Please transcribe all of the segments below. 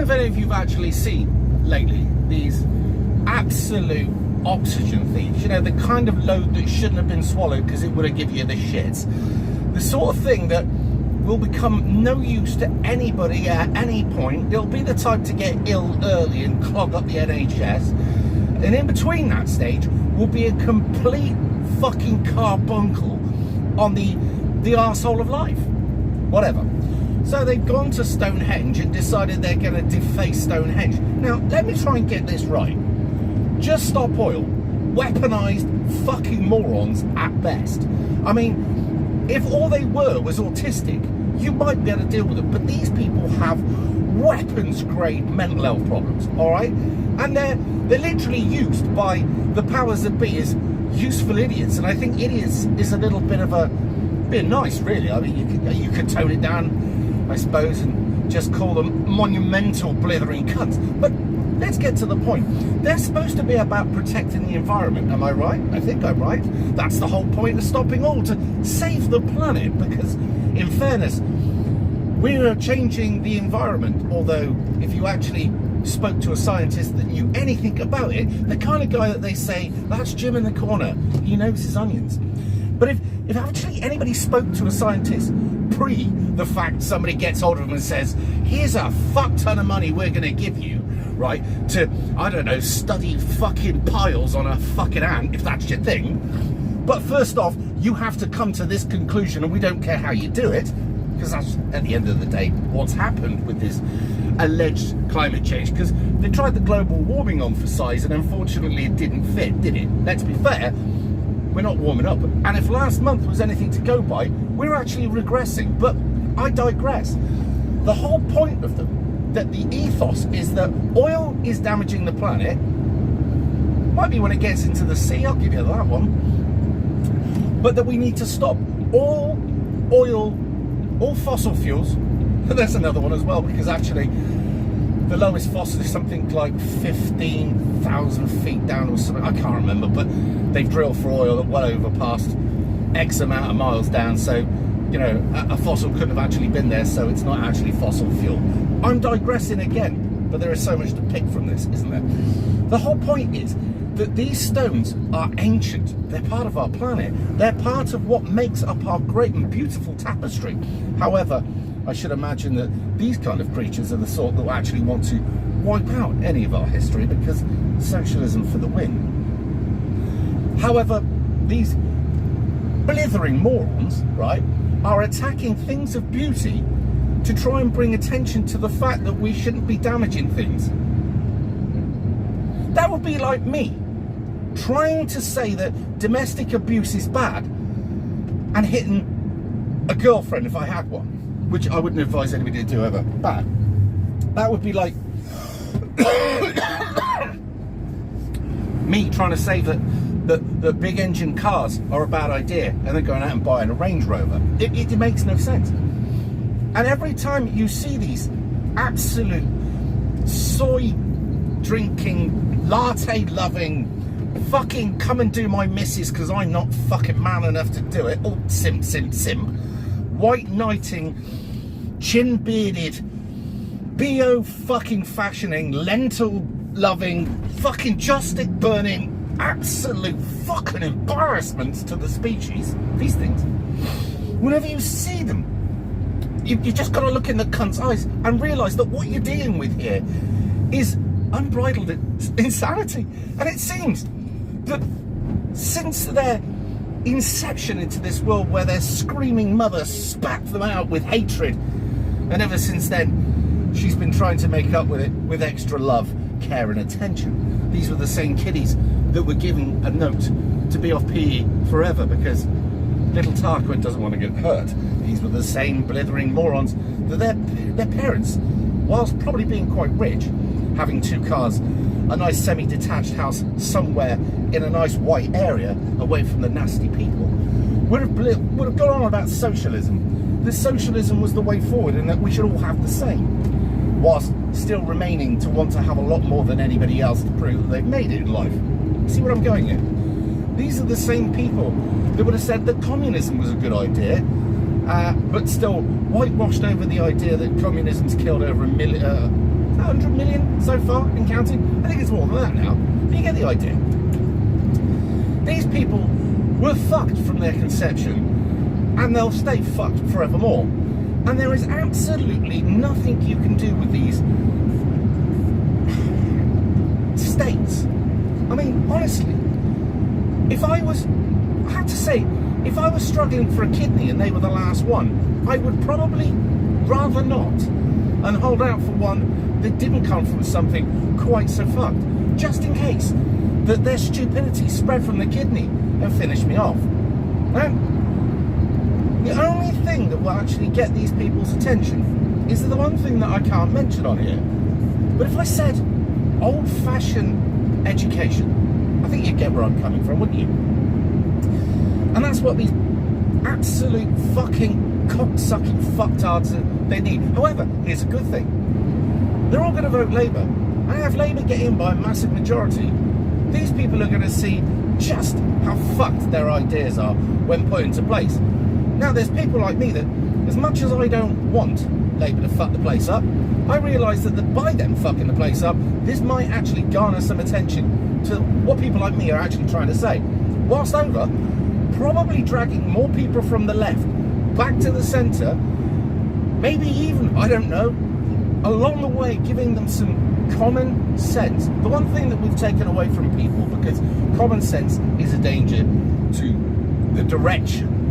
if any of you've actually seen lately these absolute oxygen thieves, you know, the kind of load that shouldn't have been swallowed because it would have given you the shits. The sort of thing that will become no use to anybody at any point. It'll be the type to get ill early and clog up the NHS. And in between that stage will be a complete fucking carbuncle on the arsehole of life. Whatever. So they've gone to Stonehenge and decided they're going to deface Stonehenge. Now, let me try and get this right. Just Stop Oil, weaponized fucking morons at best. I mean, if all they were was autistic, you might be able to deal with it. But these people have weapons-grade mental health problems, all right? And they're literally used by the powers that be as useful idiots. And I think idiots is a little bit of a bit nice, really. I mean, you could tone it down, I suppose, and just call them monumental blithering cunts. But let's get to the point. They're supposed to be about protecting the environment. Am I right? I think I'm right. That's the whole point of stopping oil, to save the planet, because in fairness, we are changing the environment. Although if you actually spoke to a scientist that knew anything about it, the kind of guy that they say, that's Jim in the corner, he knows his onions. But if actually anybody spoke to a scientist pre the fact somebody gets hold of them and says, here's a fuck ton of money we're going to give you, right, to, I don't know, study fucking piles on a fucking ant, if that's your thing. But first off, you have to come to this conclusion and we don't care how you do it, because that's, at the end of the day, what's happened with this alleged climate change. Because they tried the global warming on for size and unfortunately it didn't fit, did it? Let's be fair, we're not warming up. And if last month was anything to go by, we're actually regressing. But I digress. The whole point of them, that the ethos is that oil is damaging the planet. Might be when it gets into the sea, I'll give you that one. But that we need to stop all oil, all fossil fuels. There's another one as well, because actually the lowest fossil is something like 15,000 feet down or something. I can't remember, but they've drilled for oil at well over past X amount of miles down. So, you know, a fossil couldn't have actually been there, so it's not actually fossil fuel. I'm digressing again, but there is so much to pick from this, isn't there? The whole point is that these stones are ancient. They're part of our planet. They're part of what makes up our great and beautiful tapestry. However, I should imagine that these kind of creatures are the sort that will actually want to wipe out any of our history, because socialism for the win. However, these blithering morons, right, are attacking things of beauty to try and bring attention to the fact that we shouldn't be damaging things. That would be like me trying to say that domestic abuse is bad and hitting a girlfriend if I had one, which I wouldn't advise anybody to do ever. Bad. That would be like me trying to say that the big engine cars are a bad idea and then going out and buying a Range Rover. It makes no sense. And every time you see these absolute soy drinking, latte loving, fucking come and do my missus because I'm not fucking man enough to do it, oh simp, white knighting, chin bearded, BO fucking fashioning, lentil loving, fucking joystick burning, absolute fucking embarrassments to the species, these things. Whenever you see them, you just got to look in the cunt's eyes and realise that what you're dealing with here is unbridled insanity. And it seems that since their inception into this world where their screaming mother spat them out with hatred, and ever since then she's been trying to make up with it with extra love, care and attention. These were the same kiddies that were given a note to be off PE forever because little Tarquin doesn't want to get hurt. These were the same blithering morons that their parents, whilst probably being quite rich, having 2 cars, a nice semi-detached house somewhere in a nice white area away from the nasty people, would have gone on about socialism. That socialism was the way forward and that we should all have the same, whilst still remaining to want to have a lot more than anybody else to prove that they've made it in life. See what I'm going at? These are the same people that would have said that communism was a good idea, but still whitewashed over the idea that communism's killed over 100 million so far in counting. I think it's more than that now. You get the idea. These people were fucked from their conception, and they'll stay fucked forevermore. And there is absolutely nothing you can do with these states. I mean, honestly, I have to say, if I was struggling for a kidney and they were the last one, I would probably rather not and hold out for one that didn't come from something quite so fucked, just in case that their stupidity spread from the kidney and finished me off. Now, the only thing that will actually get these people's attention is the one thing that I can't mention on here. But if I said old-fashioned education, I think you'd get where I'm coming from, wouldn't you? And that's what these absolute fucking cock-sucking fucktards they need. However, here's a good thing. They're all going to vote Labour. And if Labour get in by a massive majority, these people are going to see just how fucked their ideas are when put into place. Now, there's people like me that, as much as I don't want Labour to fuck the place up, I realise that by them fucking the place up, this might actually garner some attention to what people like me are actually trying to say. Whilst over, probably dragging more people from the left back to the centre, maybe even, I don't know, along the way giving them some common sense. The one thing that we've taken away from people, because common sense is a danger to the direction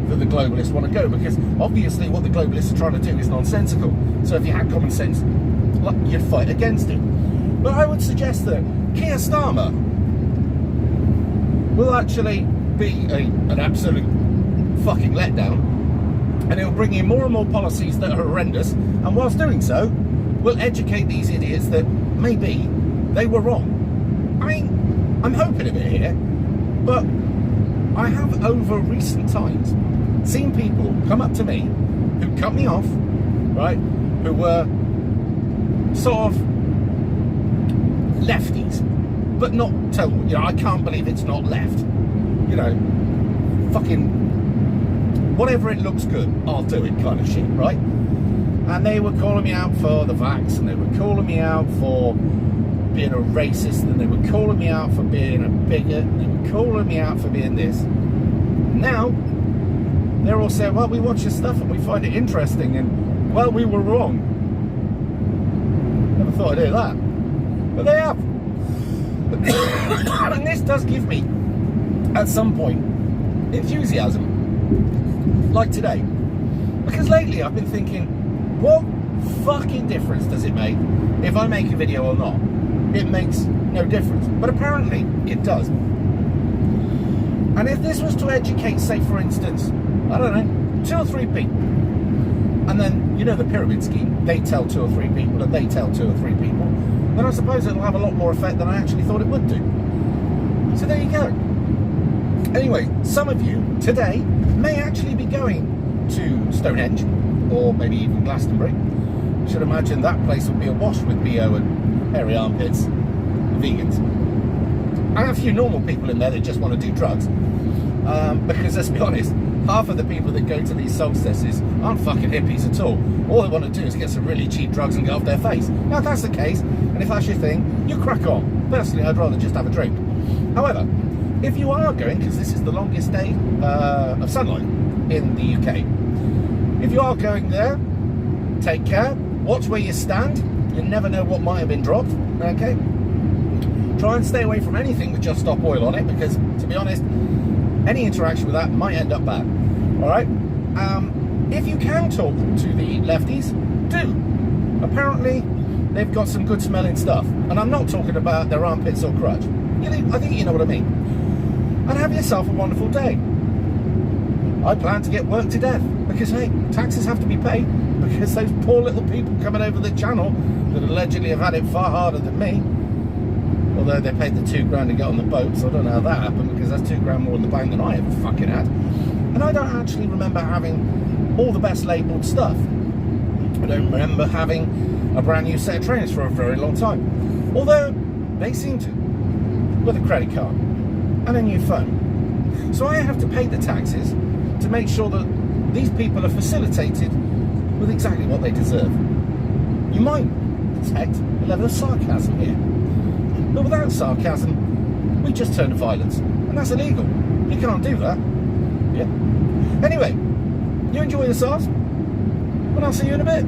that the globalists want to go, because obviously what the globalists are trying to do is nonsensical. So if you had common sense, you'd fight against it. But I would suggest that Keir Starmer will actually be an absolute fucking letdown, and it'll bring in more and more policies that are horrendous, and whilst doing so, will educate these idiots that maybe they were wrong. I mean, I'm hoping a bit here, but I have over recent times seen people come up to me who cut me off, right, who were sort of lefties, but not total, you know, I can't believe it's not left, you know, fucking whatever it looks good, I'll do it kind of shit, right? And they were calling me out for the vax, and they were calling me out for being a racist, and they were calling me out for being a bigot, and they were calling me out for being this. Now, they're all saying, well, we watch your stuff and we find it interesting, and, well, we were wrong. Never thought I'd hear that. But they have. And this does give me, at some point, enthusiasm. Like today. Because lately I've been thinking, what fucking difference does it make if I make a video or not? It makes no difference. But apparently, it does. And if this was to educate, say, for instance, I don't know, 2 or 3 people, and then, you know, the pyramid scheme, they tell 2 or 3 people, and they tell 2 or 3 people, then I suppose it'll have a lot more effect than I actually thought it would do. So there you go. Anyway, some of you today may actually be going to Stonehenge, or maybe even Glastonbury. I should imagine that place will be awash with BO and hairy armpits, vegans. And a few normal people in there that just want to do drugs. Because let's be honest, half of the people that go to these solstices aren't fucking hippies at all. All they want to do is get some really cheap drugs and get off their face. Now, if that's the case, and if that's your thing, you crack on. Personally, I'd rather just have a drink. However, if you are going, because this is the longest day of sunlight in the UK, if you are going there, take care, watch where you stand, you never know what might have been dropped, okay? Try and stay away from anything with Just Stop Oil on it, because, to be honest, any interaction with that might end up bad, alright? If you can talk to the lefties, do. Apparently, they've got some good smelling stuff, and I'm not talking about their armpits or crutch. I think you know what I mean. And have yourself a wonderful day. I plan to get worked to death because, hey, taxes have to be paid, because those poor little people coming over the channel that allegedly have had it far harder than me, although they paid the £2 to get on the boat, so I don't know how that happened, because that's £2 more in the bank than I ever fucking had. And I don't actually remember having all the best labelled stuff. I don't remember having a brand new set of trainers for a very long time, although they seem to, with a credit card and a new phone. So I have to pay the taxes to make sure that these people are facilitated with exactly what they deserve. You might detect a level of sarcasm here. But without sarcasm, we just turn to violence. And that's illegal. You can't do that. Yeah. Anyway, you enjoy yourselves, and I'll see you in a bit.